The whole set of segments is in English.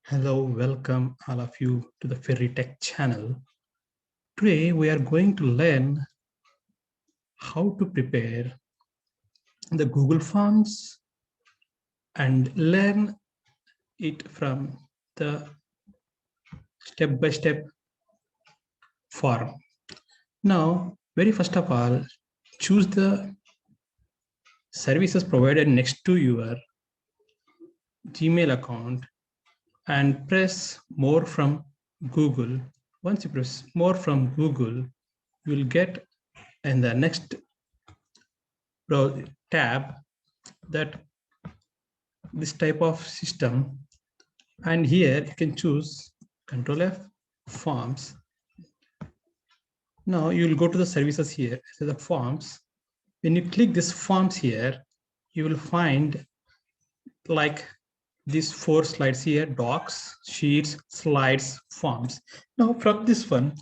Hello, welcome all of you to the Ferry Tech channel. Today we are going to learn how to prepare the Google Forms and learn it from the step-by-step form. Now, very first of all, choose the services provided next to your Gmail account and press more from Google. Once you press more from Google, you will get in the next tab that this type of system, and here you can choose Control F forms. Now you will go to the services here, so the forms. When you click this forms here, you will find like these 4 slides here: docs, sheets, slides, forms. Now from this one,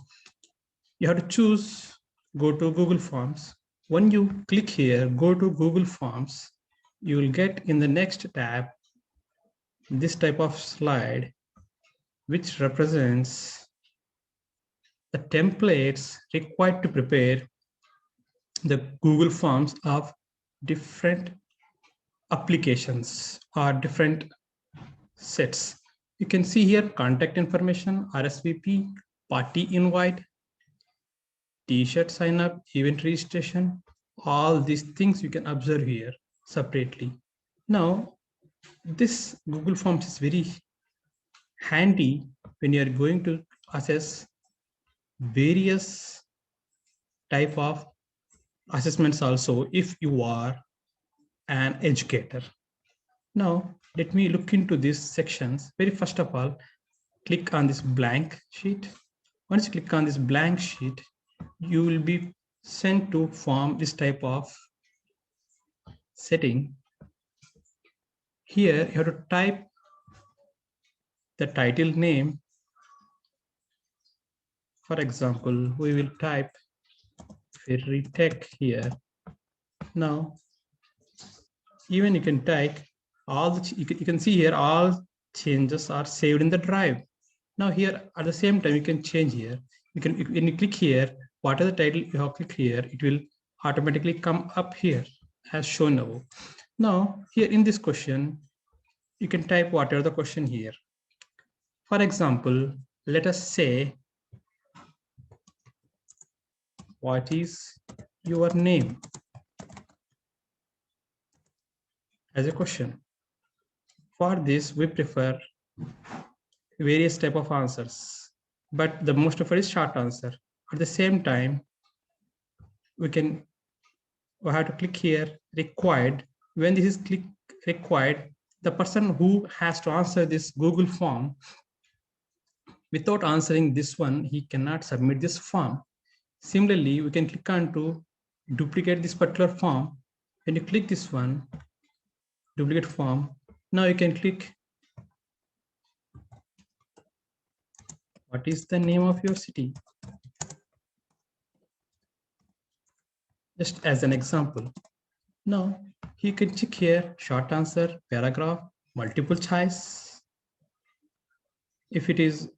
you have to choose, go to Google Forms. When you click here, go to Google Forms, you will get in the next tab this type of slide, which represents the templates required to prepare the Google Forms of different applications or different sets. You can see here contact information, RSVP, party invite, t-shirt sign up, event registration, all these things you can observe here separately. Now, this Google Forms is very handy when you are going to assess various type of assessments also if you are an educator. Now, let me look into these sections. Very first of all, click on this blank sheet. Once you click on this blank sheet, you will be sent to form this type of setting. Here, you have to type the title name. For example, we will type Ferry Tech here. Now, even you can type all the, you can see here all changes are saved in the drive. Now here at the same time you can change here. You can, when you click here, whatever the title you have clicked here, it will automatically come up here as shown now. Now here in this question, you can type whatever the question here. For example, let us say, what is your name? As a question. For this, we prefer various type of answers, but the most preferred is short answer. At the same time, we have to click here required. When this is click required, the person who has to answer this Google form, without answering this one, he cannot submit this form. Similarly, we can click on to duplicate this particular form. When you click this one, duplicate form, now you can click what is the name of your city, just as an example. Now you can check here short answer, paragraph, multiple choice. If it is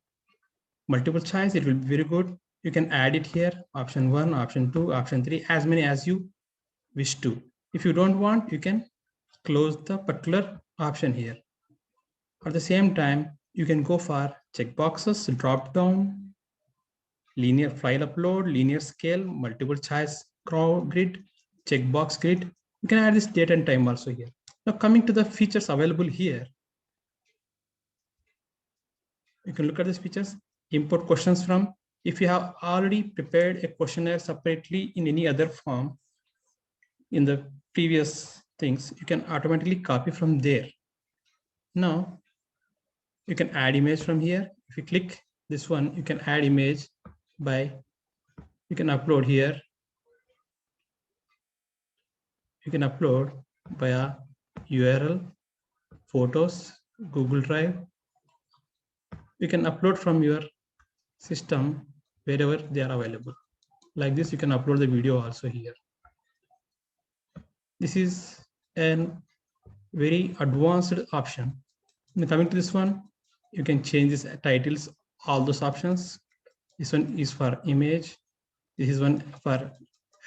multiple choice, it will be very good. You can add it here, option 1, option 2, option 3, as many as you wish to. If you don't want, you can close the particular option here. At the same time, you can go for checkboxes, drop down, linear file upload, linear scale, multiple choice grid, checkbox grid. You can add this date and time also here. Now coming to the features available here, you can look at these features. Import questions from, if you have already prepared a questionnaire separately in any other form in the previous things, you can automatically copy from there. Now you can add image from here. If you click this one, you can add image by, you can upload here. You can upload via URL, photos, Google Drive. You can upload from your system wherever they are available. Like this, you can upload the video also here. This is a very advanced option. Now coming to this one, You can change these titles, all those options. This one is for image. This is one for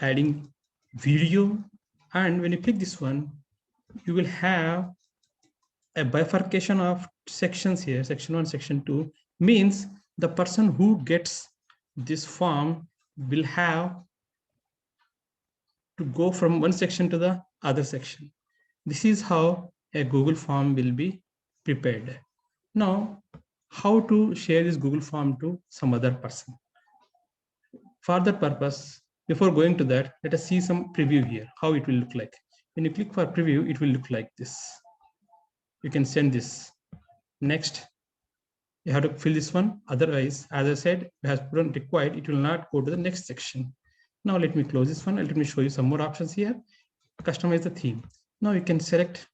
adding video. And when you click this one, you will have a bifurcation of sections here. Section 1, section 2 means the person who gets this form will have to go from one section to the other section. This is how a Google form will be prepared. Now, how to share this Google form to some other person? For that purpose, before going to that, let us see some preview here, how it will look like. When you click for preview, it will look like this. You can send this. Next, you have to fill this one. Otherwise, as I said, as required, it will not go to the next section. Now let me close this one and let me show you some more options here. Customize the theme. Now you can select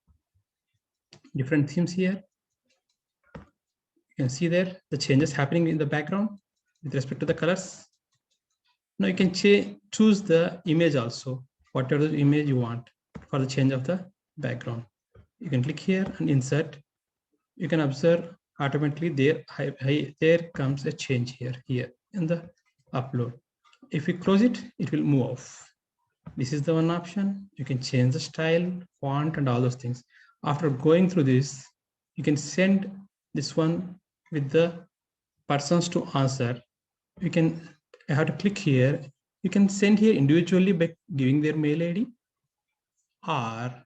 different themes here. You can see there the changes happening in the background with respect to the colors. Now you can choose the image also, whatever the image you want for the change of the background. You can click here and insert. You can observe automatically there comes a change here in the upload. If you close it, it will move off. This is the one option. You can change the style, font, and all those things. After going through this, you can send this one with the persons to answer. You can have to click here. You can send here individually by giving their mail ID, or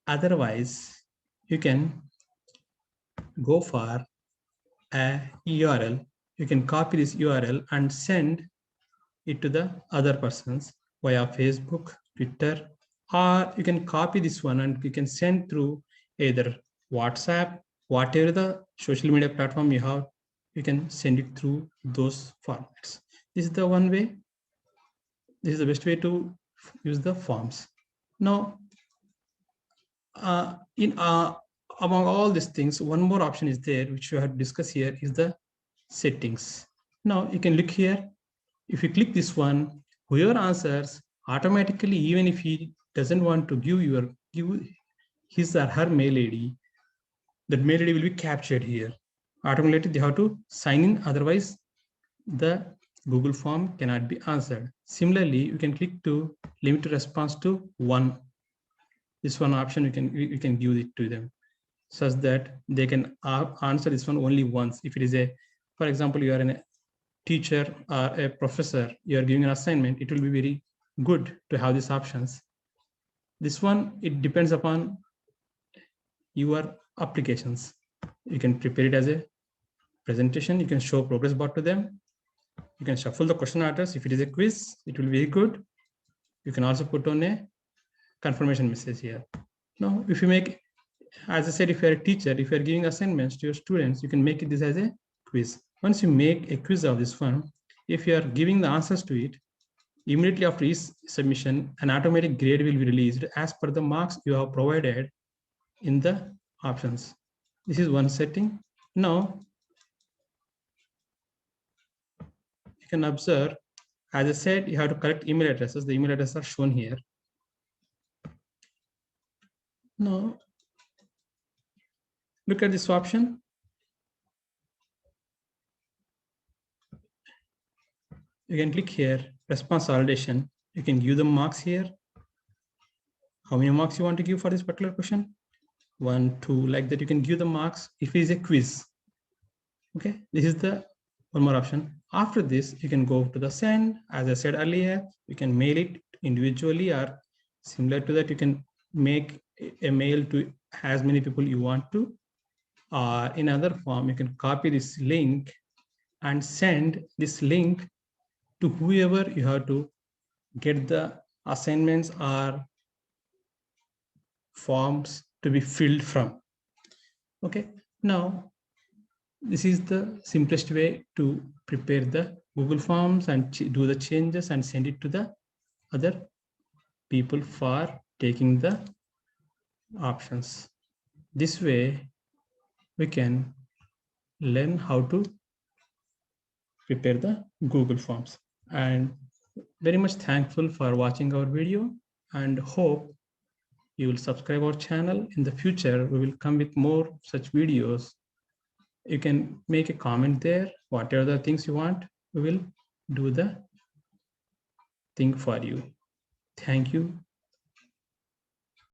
otherwise you can go for a URL. You can copy this URL and send it to the other persons via Facebook, Twitter, or you can copy this one and you can send through either WhatsApp, whatever the social media platform you have, you can send it through those formats. This is the one way. This is the best way to use the forms. Now, among all these things, one more option is there, which we have discussed here, is the settings. Now you can look here. If you click this one, whoever answers automatically, even if he doesn't want to give his or her mail ID, that mail ID will be captured here. Automatically, they have to sign in, otherwise the Google form cannot be answered. Similarly, you can click to limit response to 1. This one option you can give it to them, such that they can answer this one only once. If it is for example, you are a teacher or a professor, you are giving an assignment, it will be very good to have these options. This one, it depends upon your applications. You can prepare it as a presentation. You can show progress bar to them. You can shuffle the question answers. If it is a quiz, it will be very good. You can also put on a confirmation message here. Now, if you make, as I said, if you're a teacher, if you're giving assignments to your students, you can make this as a quiz. Once you make a quiz of this one, if you are giving the answers to it, immediately after each submission, an automatic grade will be released as per the marks you have provided in the options. This is one setting. Now, you can observe, as I said, you have to correct email addresses. The email addresses are shown here. Now, look at this option. You can click here, response validation. You can give the marks here. How many marks you want to give for this particular question? 1, 2, like that. You can give the marks if it is a quiz. Okay, this is the one more option. After this, you can go to the send. As I said earlier, you can mail it individually, or similar to that, you can make a mail to as many people you want to. Or in other form, you can copy this link and send this link to whoever you have to get the assignments or forms to be filled from. Okay, now this is the simplest way to prepare the Google Forms and do the changes and send it to the other people for taking the options. This way we can learn how to prepare the Google Forms. And very much thankful for watching our video, and hope you will subscribe our channel. In the future, we will come with more such videos You can make a comment there. Whatever the things you want, we will do the thing for you. Thank you.